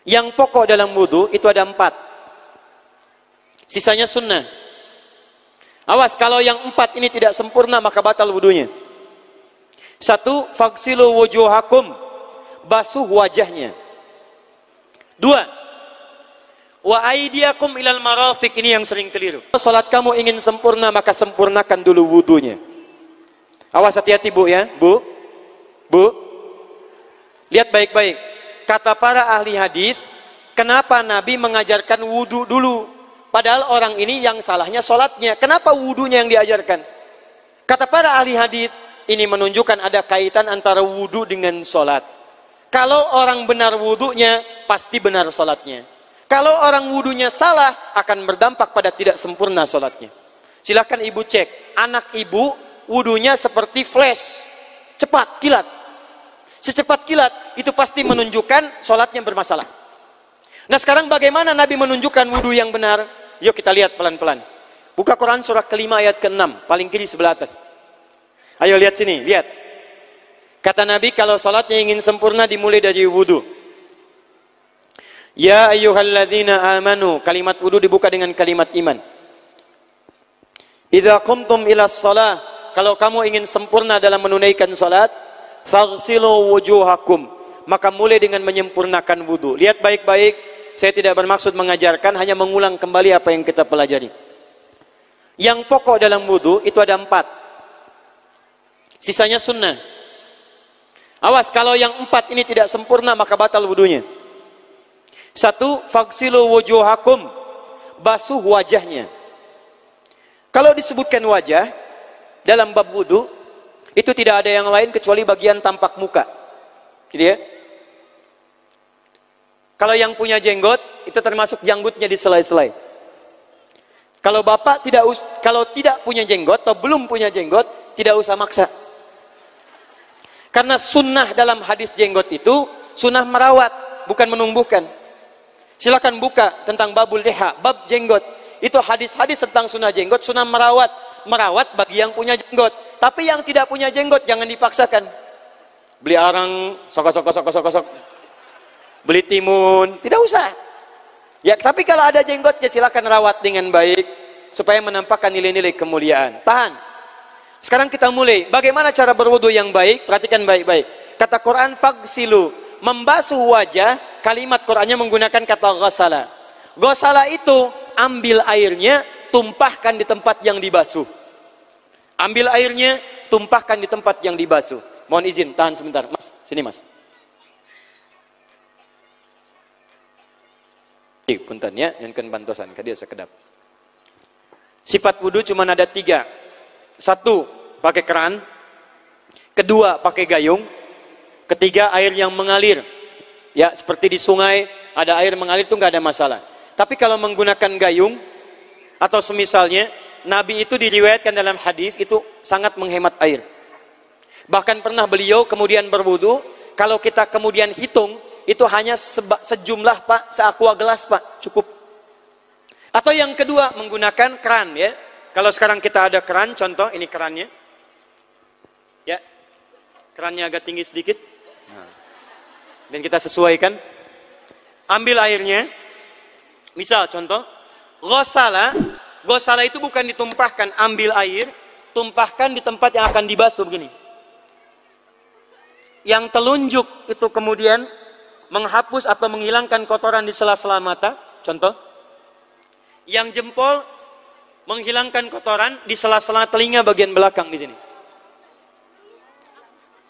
Yang pokok dalam wudu itu ada 4. Sisanya sunnah. Awas, kalau yang 4 ini tidak sempurna maka batal wudunya. 1. Faghsilu wujuhakum, basuh wajahnya. 2. Wa aydiyakum ilal marafiq, ini yang sering keliru. Kalau salat kamu ingin sempurna maka sempurnakan dulu wudunya. Awas, hati-hati Bu ya, Bu. Lihat baik-baik. Kata para ahli hadis, kenapa Nabi mengajarkan wudu dulu? Padahal orang ini yang salahnya sholatnya. Kenapa wudunya yang diajarkan? Kata para ahli hadis, ini menunjukkan ada kaitan antara wudu dengan sholat. Kalau orang benar wudunya, pasti benar sholatnya. Kalau orang wudunya salah, akan berdampak pada tidak sempurna sholatnya. Silahkan ibu cek, anak ibu wudunya seperti flash, cepat, kilat. Secepat kilat, itu pasti menunjukkan sholatnya bermasalah. Nah sekarang bagaimana Nabi menunjukkan wudu yang benar? Yuk kita lihat pelan-pelan. Buka Quran surah kelima ayat ke-6, paling kiri sebelah atas. Ayo lihat sini, lihat. Kata Nabi kalau sholatnya ingin sempurna dimulai dari wudu. Ya ayyuhalladzina amanu, kalimat wudu dibuka dengan kalimat iman. Idza qumtum ilas shalah, kalau kamu ingin sempurna dalam menunaikan salat, faghsilu wujuhakum, maka mulai dengan menyempurnakan wudu. Lihat baik-baik, saya tidak bermaksud mengajarkan, hanya mengulang kembali apa yang kita pelajari. Yang pokok dalam wudu itu ada 4. Sisanya sunnah. Awas, kalau yang 4 ini tidak sempurna maka batal wudunya. 1. Faghsilu wujuhakum, basuh wajahnya. Kalau disebutkan wajah dalam bab wudu, itu tidak ada yang lain kecuali bagian tampak muka. Gitu ya. Kalau yang punya jenggot, itu termasuk janggutnya di selai-selai. Kalau bapak kalau tidak punya jenggot atau belum punya jenggot, tidak usah maksa. Karena sunnah dalam hadis jenggot itu sunnah merawat, bukan menumbuhkan. Silakan buka tentang babul liha, bab jenggot. Itu hadis-hadis tentang sunnah jenggot, sunnah merawat bagi yang punya jenggot. Tapi yang tidak punya jenggot jangan dipaksakan. Beli arang, sok. Beli timun, tidak usah. Ya, tapi kalau ada jenggotnya silakan rawat dengan baik supaya menampakkan nilai-nilai kemuliaan. Tahan. Sekarang kita mulai. Bagaimana cara berwudu yang baik? Perhatikan baik-baik. Kata Quran faghsilu, membasuh wajah, kalimat Qurannya menggunakan kata ghasala. Ghasala itu ambil airnya, tumpahkan di tempat yang dibasuh. Ambil airnya, tumpahkan di tempat yang dibasuh. Mohon izin, tahan sebentar. Mas, sini mas. Punten ya, yang kan bantosan, kadia sekedap. Sifat wudu cuma ada 3. 1, pakai keran. 2, pakai gayung. 3, air yang mengalir. Ya, seperti di sungai, ada air mengalir itu nggak ada masalah. Tapi kalau menggunakan gayung, atau semisalnya, Nabi itu diriwayatkan dalam hadis itu sangat menghemat air. Bahkan pernah beliau kemudian berwudu, kalau kita kemudian hitung, itu hanya sejumlah Pak, seaqua gelas Pak, cukup. Atau yang kedua, menggunakan keran ya. Kalau sekarang kita ada keran, contoh ini kerannya. Ya, kerannya agak tinggi sedikit. Dan kita sesuaikan. Ambil airnya. Misal contoh, ghasala itu bukan ditumpahkan, ambil air, tumpahkan di tempat yang akan dibasuh begini. Yang telunjuk itu kemudian menghapus atau menghilangkan kotoran di sela-sela mata, contoh. Yang jempol menghilangkan kotoran di sela-sela telinga bagian belakang di sini.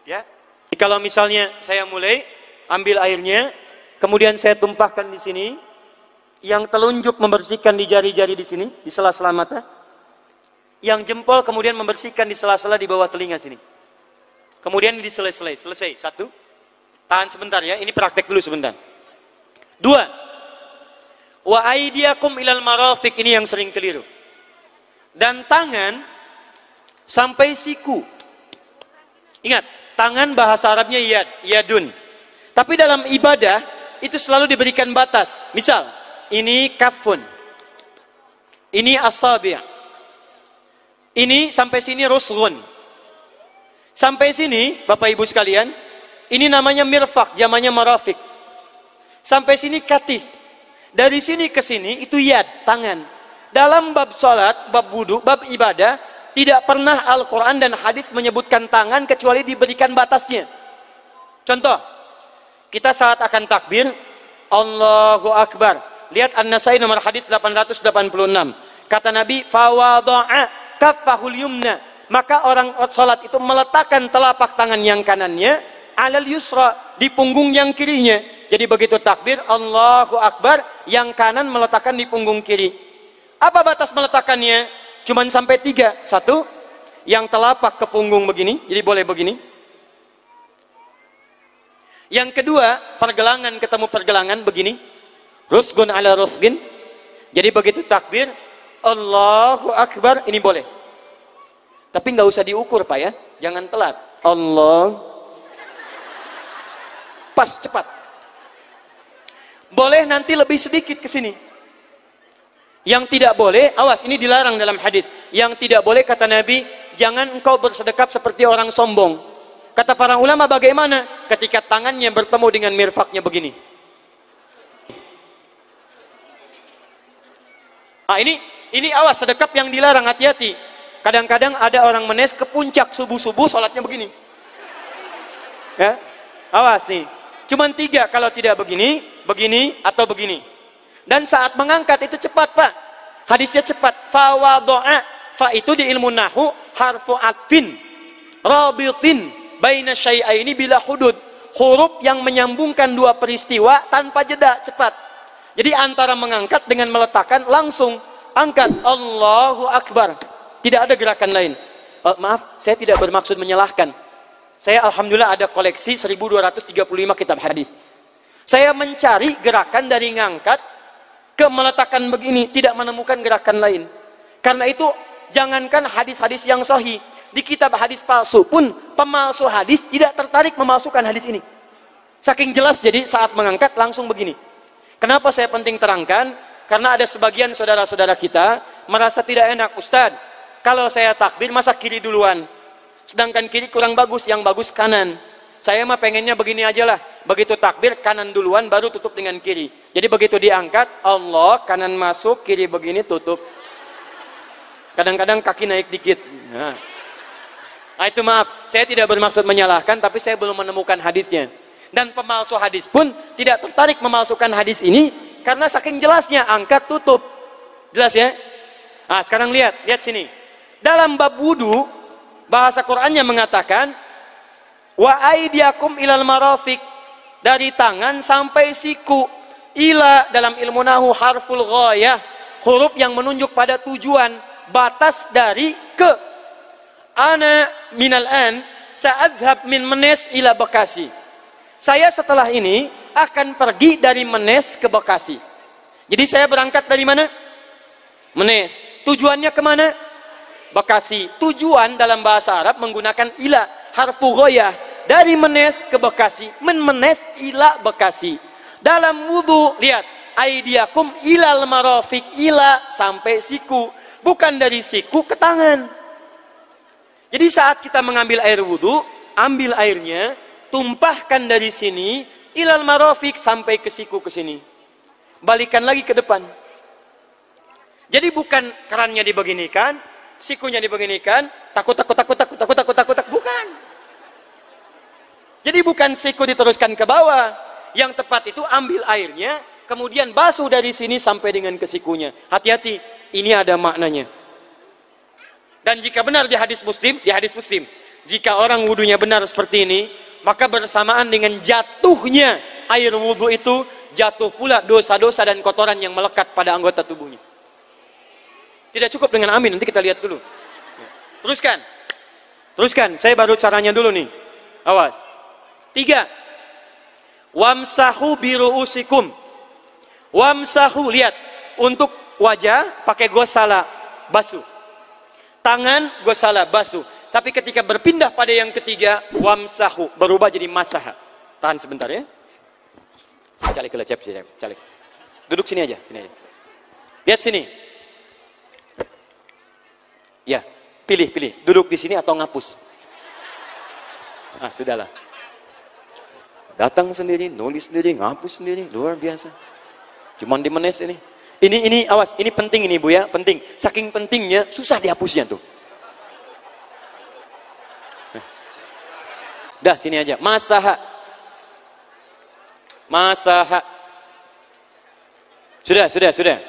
Ya. Jadi kalau misalnya saya mulai ambil airnya, kemudian saya tumpahkan di sini. Yang telunjuk membersihkan di jari-jari di sini, di sela-sela mata. Yang jempol kemudian membersihkan di sela-sela di bawah telinga sini. Kemudian di selesai. 1. Tahan sebentar ya, ini praktek dulu sebentar. 2. Wa aydiyakum ilal marafiq, ini yang sering keliru. Dan tangan sampai siku. Ingat, tangan bahasa Arabnya yadun. Tapi dalam ibadah itu selalu diberikan batas. Misal, ini kafun, ini asabi', ini sampai sini ruslun, sampai sini Bapak Ibu sekalian, ini namanya mirfaq, jamannya marafiq. Sampai sini katif. Dari sini ke sini itu yad, tangan. Dalam bab salat, bab wudu, bab ibadah, tidak pernah Al-Quran dan hadis menyebutkan tangan kecuali diberikan batasnya. Contoh, kita saat akan takbir, Allahu Akbar. Lihat An-Nasai nomor hadis 886. Kata Nabi, fawadu'a kaffahul yumna. Maka orang salat itu meletakkan telapak tangan yang kanannya alal yusra, di punggung yang kirinya. Jadi begitu takbir, Allahu Akbar, yang kanan meletakkan di punggung kiri. Apa batas meletakkannya? Cuman sampai 3. 1, yang telapak ke punggung begini, jadi boleh begini. Yang kedua, pergelangan ketemu pergelangan begini. Rusgun ala rusgin. Jadi begitu takbir, Allahu Akbar, ini boleh. Tapi nggak usah diukur Pak ya, jangan telat. Allah. Pas, cepat. Boleh nanti lebih sedikit ke sini. Yang tidak boleh, awas, ini dilarang dalam hadis. Yang tidak boleh kata Nabi, jangan engkau bersedekap seperti orang sombong. Kata para ulama bagaimana? Ketika tangannya bertemu dengan mirfaknya begini. Nah, ini awas, sedekap yang dilarang, hati-hati. Kadang-kadang ada orang menes ke puncak subuh-subuh sholatnya begini. Ya, awas nih. Cuman 3 kalau tidak begini, begini atau begini. Dan saat mengangkat itu cepat Pak. Hadisnya cepat. Fawadu'a. Fa itu di ilmu nahu harfu atfin rabitin baina syai'aini bila hudud. Huruf yang menyambungkan 2 peristiwa tanpa jeda, cepat. Jadi antara mengangkat dengan meletakkan langsung angkat Allahu Akbar. Tidak ada gerakan lain. Maaf, saya tidak bermaksud menyalahkan. Saya alhamdulillah ada koleksi 1235 kitab hadis. Saya mencari gerakan dari ngangkat ke meletakkan begini, tidak menemukan gerakan lain. Karena itu jangankan hadis-hadis yang sahih, di kitab hadis palsu pun pemalsu hadis tidak tertarik memalsukan hadis ini. Saking jelas, jadi saat mengangkat langsung begini. Kenapa saya penting terangkan? Karena ada sebagian saudara-saudara kita merasa tidak enak, Ustadz, kalau saya takbir masa kiri duluan? Sedangkan kiri kurang bagus, yang bagus kanan. Saya mah pengennya begini aja lah. Begitu takbir, kanan duluan, baru tutup dengan kiri. Jadi begitu diangkat, Allah, kanan masuk, kiri begini, tutup. Kadang-kadang kaki naik dikit. Nah, itu maaf, saya tidak bermaksud menyalahkan, tapi saya belum menemukan hadisnya. Dan pemalsu hadis pun tidak tertarik memalsukan hadis ini, karena saking jelasnya, angkat, tutup. Jelas ya? Nah, sekarang lihat sini. Dalam bab wudu, bahasa Qur'annya mengatakan wa aidiakum ilal marafiq, dari tangan sampai siku. Ila dalam ilmu nahu harful ghayah, huruf yang menunjuk pada tujuan, batas dari ke. Ana minal an sa'adhab min Menes ila Bekasi. Saya setelah ini akan pergi dari Menes ke Bekasi. Jadi saya berangkat dari mana? Menes. Tujuannya kemana? Bekasi. Tujuan dalam bahasa Arab menggunakan ila, harfu ghayah, dari Menes ke Bekasi. Menes ila Bekasi. Dalam wudu, lihat, aidiakum ilal marafiq, ila sampai siku, bukan dari siku ke tangan. Jadi saat kita mengambil air wudu, ambil airnya, tumpahkan dari sini ilal marafiq sampai ke siku, ke sini. Balikan lagi ke depan. Jadi bukan kerannya dibeginikan, sikunya dibeginikan, takut, bukan. Jadi bukan siku diteruskan ke bawah. Yang tepat itu ambil airnya, kemudian basuh dari sini sampai dengan ke sikunya. Hati-hati, ini ada maknanya. Dan jika benar di hadis Muslim, jika orang wudunya benar seperti ini, maka bersamaan dengan jatuhnya air wudu itu, jatuh pula dosa-dosa dan kotoran yang melekat pada anggota tubuhnya. Tidak cukup dengan amin, nanti kita lihat dulu. Teruskan, saya baru caranya dulu nih. Awas. 3. Wamsahu biru'usikum. Wamsahu, lihat. Untuk wajah pakai gosala, basuh. Tangan gosala, basuh. Tapi ketika berpindah pada yang ketiga, wamsahu, berubah jadi masaha. Tahan sebentar ya. Calik. Duduk sini aja. Lihat sini. Ya, pilih. Duduk di sini atau ngapus. Sudahlah. Datang sendiri, nulis sendiri, ngapus sendiri, luar biasa. Cuman di menes ini. Ini awas, ini penting ini Bu ya, penting. Saking pentingnya susah dihapusnya tuh. Dah sini aja. Masaha. Masaha. Sudah.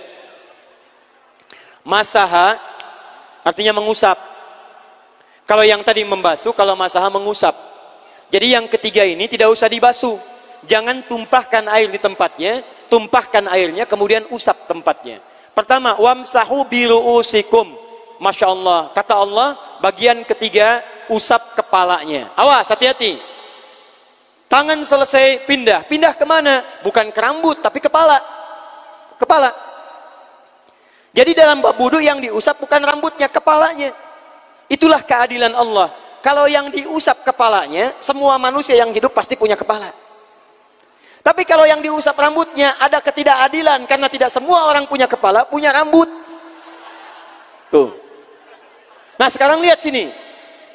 Masaha artinya mengusap. Kalau yang tadi membasuh, kalau masaha mengusap. Jadi yang ketiga ini tidak usah dibasuh. Jangan tumpahkan air di tempatnya. Tumpahkan airnya, kemudian usap tempatnya. Pertama, wamsahu biru'usikum. Masya Allah. Kata Allah, bagian ketiga, usap kepalanya. Awas, hati-hati. Tangan selesai pindah. Pindah kemana? Bukan ke rambut, tapi kepala. Kepala. Jadi dalam bab wudu yang diusap bukan rambutnya, kepalanya. Itulah keadilan Allah. Kalau yang diusap kepalanya, semua manusia yang hidup pasti punya kepala. Tapi kalau yang diusap rambutnya, ada ketidakadilan. Karena tidak semua orang punya kepala, punya rambut. Tuh. Nah sekarang lihat sini.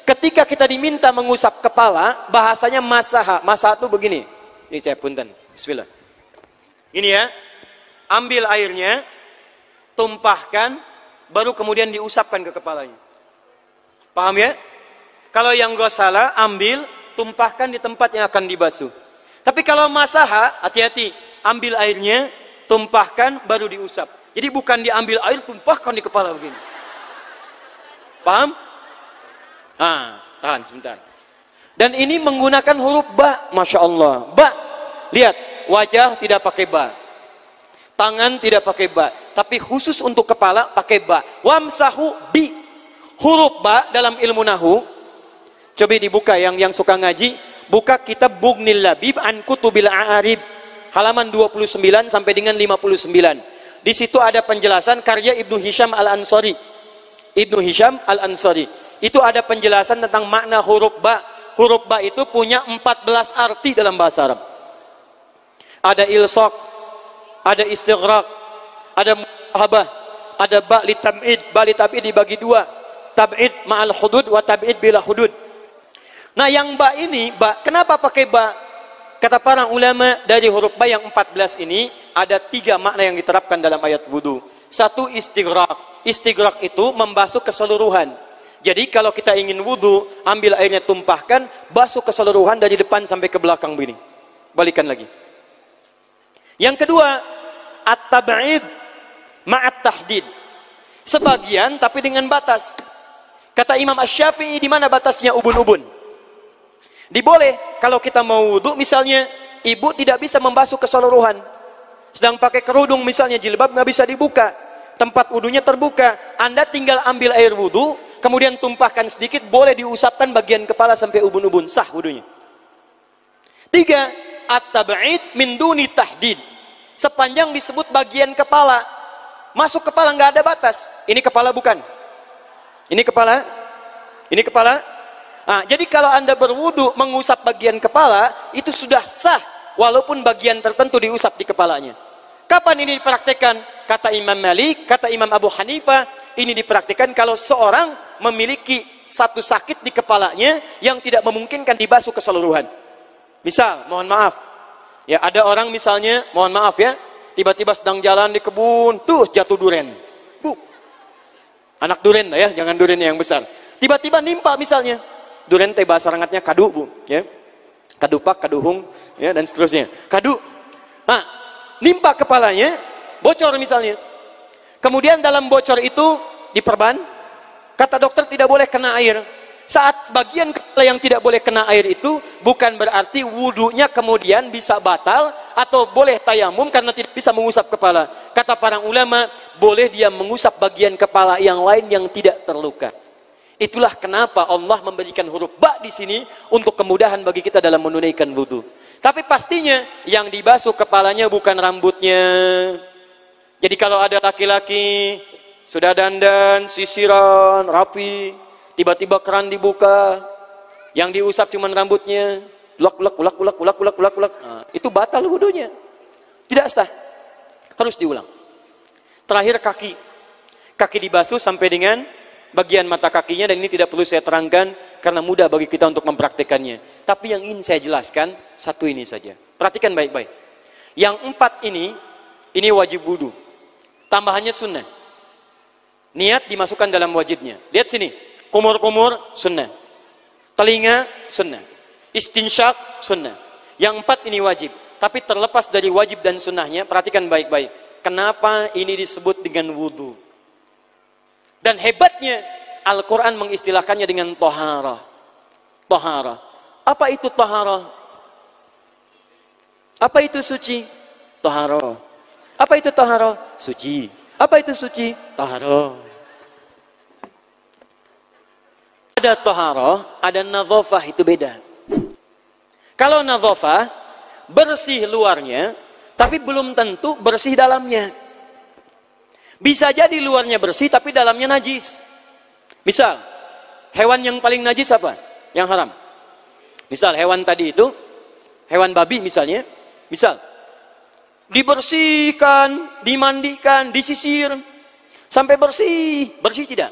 Ketika kita diminta mengusap kepala, bahasanya masaha. Masaha itu begini. Ini saya punten. Bismillah. Ini ya. Ambil airnya, tumpahkan, baru kemudian diusapkan ke kepalanya. Paham ya? Kalau yang gosala, ambil, tumpahkan di tempat yang akan dibasuh. Tapi kalau masaha, hati-hati. Ambil airnya, tumpahkan, baru diusap. Jadi bukan diambil air, tumpahkan di kepala begini. Paham? Ah, tahan sebentar. Dan ini menggunakan huruf ba, Masya Allah. Ba, lihat, wajah tidak pakai ba. Tangan tidak pakai ba. Tapi khusus untuk kepala, pakai ba. Wamsahu bi. Huruf ba dalam ilmu nahu. Coba dibuka yang suka ngaji. Buka kitab Bughnil Labib an Kutubil A'arib halaman 29 sampai dengan 59. Di situ ada penjelasan karya Ibnu Hisham Al-Ansari. Ibnu Hisham Al-Ansari. Itu ada penjelasan tentang makna huruf ba. Huruf ba itu punya 14 arti dalam bahasa Arab. Ada ilsaq, ada istighraq, ada muhabah, ada ba li tab'id. Ba li tab'id dibagi dua. Tab'id ma'al hudud wa tab'id bila hudud. Nah yang ba ini, ba, kenapa pakai ba? Kata para ulama dari huruf ba yang 14 ini, ada 3 makna yang diterapkan dalam ayat wudu. Satu, istighraq. Istighraq itu membasuh keseluruhan. Jadi kalau kita ingin wudu, ambil airnya tumpahkan, basuh keseluruhan dari depan sampai ke belakang begini. Balikan lagi. Yang kedua, at-tab'id ma'at tahdid. Sebagian tapi dengan batas. Kata Imam Asy-Syafi'i, di mana batasnya ubun-ubun? Diboleh kalau kita mau wudhu, misalnya ibu tidak bisa membasuh keseluruhan, sedang pakai kerudung misalnya, jilbab nggak bisa dibuka, tempat wudhunya terbuka, Anda tinggal ambil air wudhu, kemudian tumpahkan sedikit, boleh diusapkan bagian kepala sampai ubun-ubun, sah wudhunya. 3, at-tab'id min duni tahdid. Sepanjang disebut bagian kepala, masuk kepala nggak ada batas. Ini kepala bukan? Ini kepala? Ini kepala? Nah, jadi kalau Anda berwudu mengusap bagian kepala, itu sudah sah walaupun bagian tertentu diusap di kepalanya. Kapan ini dipraktikkan? Kata Imam Malik, kata Imam Abu Hanifah, ini dipraktikkan kalau seorang memiliki satu sakit di kepalanya yang tidak memungkinkan dibasuh keseluruhan. Misal, mohon maaf, ya ada orang misalnya, mohon maaf ya, tiba-tiba sedang jalan di kebun, tuh jatuh duren. Bu, anak duren ya, jangan durennya yang besar. Tiba-tiba nimpa misalnya. Duren teh bahasa rangatnya kadu, Bu, ya. Kadupak, kaduhung, ya, dan seterusnya. Kadu. Nah, nimpa kepalanya, bocor misalnya. Kemudian dalam bocor itu diperban, kata dokter tidak boleh kena air. Saat bagian kepala yang tidak boleh kena air itu, bukan berarti wudunya kemudian bisa batal atau boleh tayamum karena tidak bisa mengusap kepala. Kata para ulama, boleh dia mengusap bagian kepala yang lain yang tidak terluka. Itulah kenapa Allah memberikan huruf ba di sini untuk kemudahan bagi kita dalam menunaikan wudu. Tapi pastinya yang dibasuh kepalanya bukan rambutnya. Jadi kalau ada laki-laki sudah dandan, sisiran, rapi, tiba-tiba keran dibuka, yang diusap cuma rambutnya, ulak. Nah, itu batal wudunya. Tidak sah. Harus diulang. Terakhir kaki. Kaki dibasuh sampai dengan bagian mata kakinya, dan ini tidak perlu saya terangkan karena mudah bagi kita untuk mempraktekannya. Tapi yang ingin saya jelaskan satu ini saja. Perhatikan baik-baik. Yang 4 ini wajib wudu. Tambahannya sunnah. Niat dimasukkan dalam wajibnya. Lihat sini. Kumur-kumur sunnah. Telinga sunnah. Istinsyak sunnah. Yang 4 ini wajib. Tapi terlepas dari wajib dan sunnahnya, perhatikan baik-baik. Kenapa ini disebut dengan wudu? Dan hebatnya Al-Quran mengistilahkannya dengan toharah. Toharah. Apa itu toharah? Apa itu suci? Toharah. Apa itu toharah? Suci. Apa itu suci? Toharah. Ada toharah, ada nadhafah, itu beda. Kalau nadhafah, bersih luarnya, tapi belum tentu bersih dalamnya. Bisa jadi luarnya bersih tapi dalamnya najis. Misal, hewan yang paling najis apa? Yang haram. Misal hewan tadi itu, hewan babi misalnya, misal dibersihkan, dimandikan, disisir sampai bersih. Bersih tidak?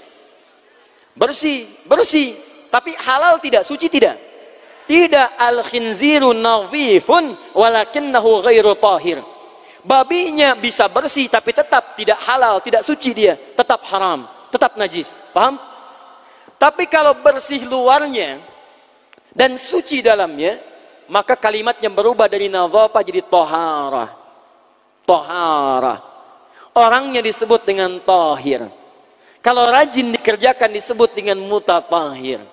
Bersih, bersih. Tapi halal tidak? Suci tidak? Tidak. Al-khinziru nadhifun walakinnahu ghairu tahir. Babinya bisa bersih tapi tetap tidak halal, tidak suci dia, tetap haram, tetap najis. Paham? Tapi kalau bersih luarnya dan suci dalamnya, maka kalimatnya berubah dari nadhafah jadi toharah. Toharah. Orangnya disebut dengan tahir. Kalau rajin dikerjakan disebut dengan mutatahhir.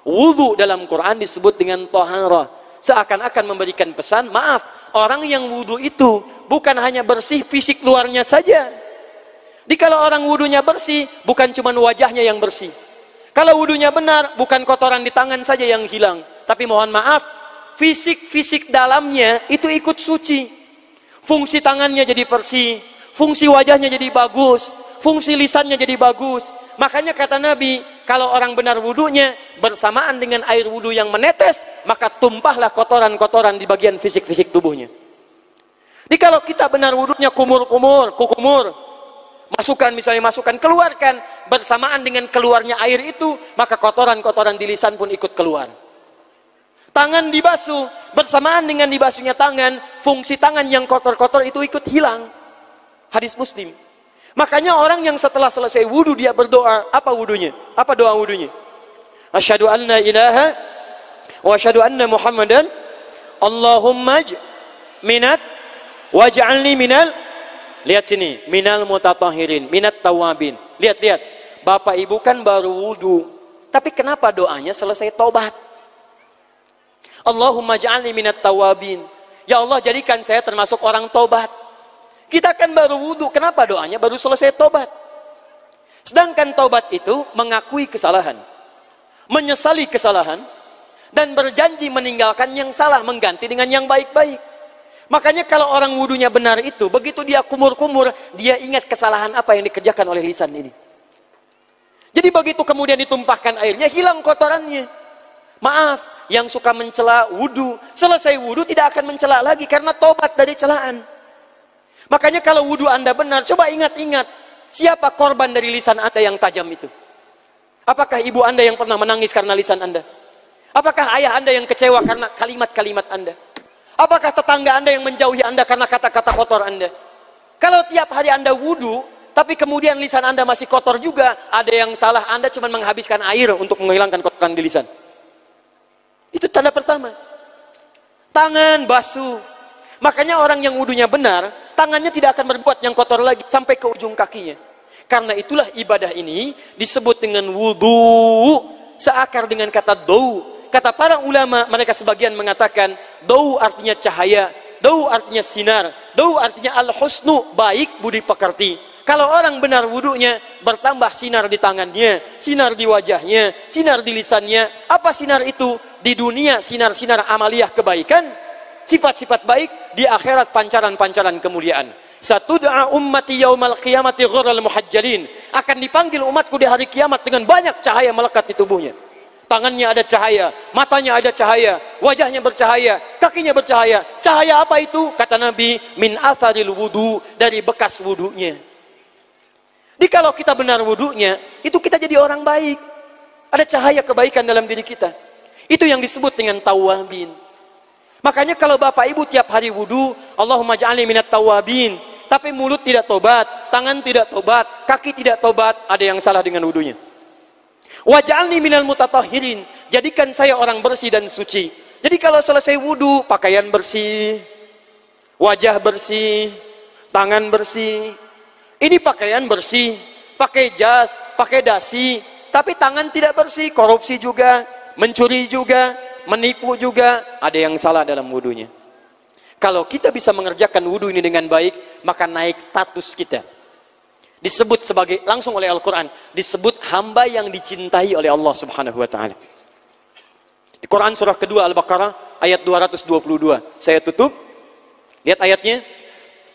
Wudu dalam Quran disebut dengan toharah. Seakan-akan memberikan pesan, maaf, orang yang wudu itu bukan hanya bersih fisik luarnya saja. Jadi kalau orang wudunya bersih, bukan cuma wajahnya yang bersih. Kalau wudunya benar, bukan kotoran di tangan saja yang hilang. Tapi mohon maaf, fisik-fisik dalamnya itu ikut suci. Fungsi tangannya jadi bersih, fungsi wajahnya jadi bagus, fungsi lisannya jadi bagus. Makanya kata Nabi, kalau orang benar wudunya bersamaan dengan air wudu yang menetes, maka tumpahlah kotoran-kotoran di bagian fisik-fisik tubuhnya. Jadi kalau kita benar wudunya kumur-kumur, kukumur, masukkan misalnya, masukkan, keluarkan, bersamaan dengan keluarnya air itu, maka kotoran-kotoran di lisan pun ikut keluar. Tangan dibasuh, bersamaan dengan dibasuhnya tangan, fungsi tangan yang kotor-kotor itu ikut hilang. Hadis Muslim. Makanya orang yang setelah selesai wudu dia berdoa, apa wudunya? Apa doa wudunya? Asyhadu an la ilaha wa asyhadu anna Muhammadan Allahumma minat waj'alni minal, lihat sini, minal mutatahhirin, minat tawabin. Lihat. Bapak Ibu kan baru wudu, tapi kenapa doanya selesai tobat? Allahumma ja'alni minat tawabin. Ya Allah, jadikan saya termasuk orang tobat. Kita kan baru wudu, kenapa doanya baru selesai tobat? Sedangkan tobat itu mengakui kesalahan, menyesali kesalahan, dan berjanji meninggalkan yang salah, mengganti dengan yang baik-baik. Makanya kalau orang wudunya benar itu, begitu dia kumur-kumur, dia ingat kesalahan apa yang dikerjakan oleh lisan ini. Jadi begitu kemudian ditumpahkan airnya, hilang kotorannya. Maaf, yang suka mencela wudu, selesai wudu tidak akan mencela lagi karena tobat dari celaan. Makanya kalau wudu Anda benar, coba ingat-ingat, siapa korban dari lisan Anda yang tajam itu? Apakah ibu Anda yang pernah menangis karena lisan Anda? Apakah ayah Anda yang kecewa karena kalimat-kalimat Anda? Apakah tetangga Anda yang menjauhi Anda karena kata-kata kotor Anda? Kalau tiap hari Anda wudu, tapi kemudian lisan Anda masih kotor juga, ada yang salah, Anda cuma menghabiskan air untuk menghilangkan kotoran di lisan. Itu tanda pertama. Tangan basuh. Makanya orang yang wudunya benar, tangannya tidak akan berbuat yang kotor lagi sampai ke ujung kakinya. Karena itulah ibadah ini disebut dengan wudu, seakar dengan kata dau. Kata para ulama, mereka sebagian mengatakan dau artinya cahaya, dau artinya sinar, dau artinya al-husnu, baik budi pekerti. Kalau orang benar wudunya, bertambah sinar di tangannya, sinar di wajahnya, sinar di lisannya. Apa sinar itu? Di dunia sinar-sinar amaliyah kebaikan, sifat-sifat baik, di akhirat pancaran-pancaran kemuliaan. Satud'a ummati yaumal qiyamati ghurral muhajjalin. Akan dipanggil umatku di hari kiamat dengan banyak cahaya melekat di tubuhnya. Tangannya ada cahaya, matanya ada cahaya, wajahnya bercahaya, kakinya bercahaya. Cahaya apa itu? Kata Nabi, min atharil wudu, dari bekas wudunya. Jadi kalau kita benar wudunya, itu kita jadi orang baik. Ada cahaya kebaikan dalam diri kita. Itu yang disebut dengan tawabin. Makanya kalau bapak ibu tiap hari wudu, Allahumma ja'alni minat tawabin. Tapi mulut tidak tobat, tangan tidak tobat, kaki tidak tobat, ada yang salah dengan wudunya. Waj'alni minal mutatahhirin. Jadikan saya orang bersih dan suci. Jadi kalau selesai wudu, pakaian bersih, wajah bersih, tangan bersih. Ini pakaian bersih, pakai jas, pakai dasi, tapi tangan tidak bersih, korupsi juga, mencuri juga, menipu juga, ada yang salah dalam wudunya. Kalau kita bisa mengerjakan wudu ini dengan baik, maka naik status kita. Disebut sebagai, langsung oleh Al-Quran, disebut hamba yang dicintai oleh Allah Subhanahu wa ta'ala. Di Quran surah kedua Al-Baqarah ayat 222. Saya tutup. Lihat ayatnya.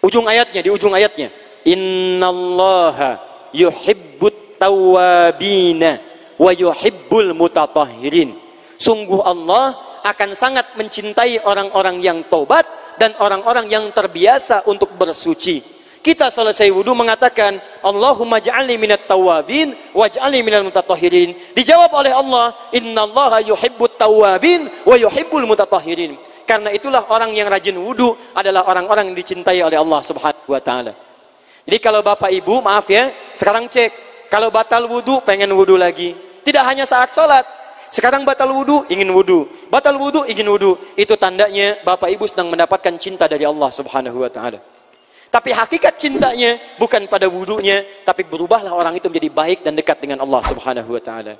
Di ujung ayatnya. Innallaha yuhibbut tawwabina wa yuhibbul mutatahhirin. Sungguh Allah akan sangat mencintai orang-orang yang tobat dan orang-orang yang terbiasa untuk bersuci. Kita selesai wudu mengatakan Allahumma ja'alni minat tawwabin waj'alni minal mutatahhirin. Dijawab oleh Allah, innallaha yuhibbut tawwabin wa yuhibbul mutatahhirin. Karena itulah orang yang rajin wudu adalah orang-orang yang dicintai oleh Allah Subhanahu wa taala. Jadi kalau bapak ibu, maaf ya, sekarang cek. Kalau batal wudu, pengen wudu lagi. Tidak hanya saat sholat. Sekarang batal wudu, ingin wudu. Batal wudu, ingin wudu. Itu tandanya bapak ibu sedang mendapatkan cinta dari Allah Subhanahu wa ta'ala. Tapi hakikat cintanya bukan pada wudunya, tapi berubahlah orang itu menjadi baik dan dekat dengan Allah Subhanahu wa ta'ala.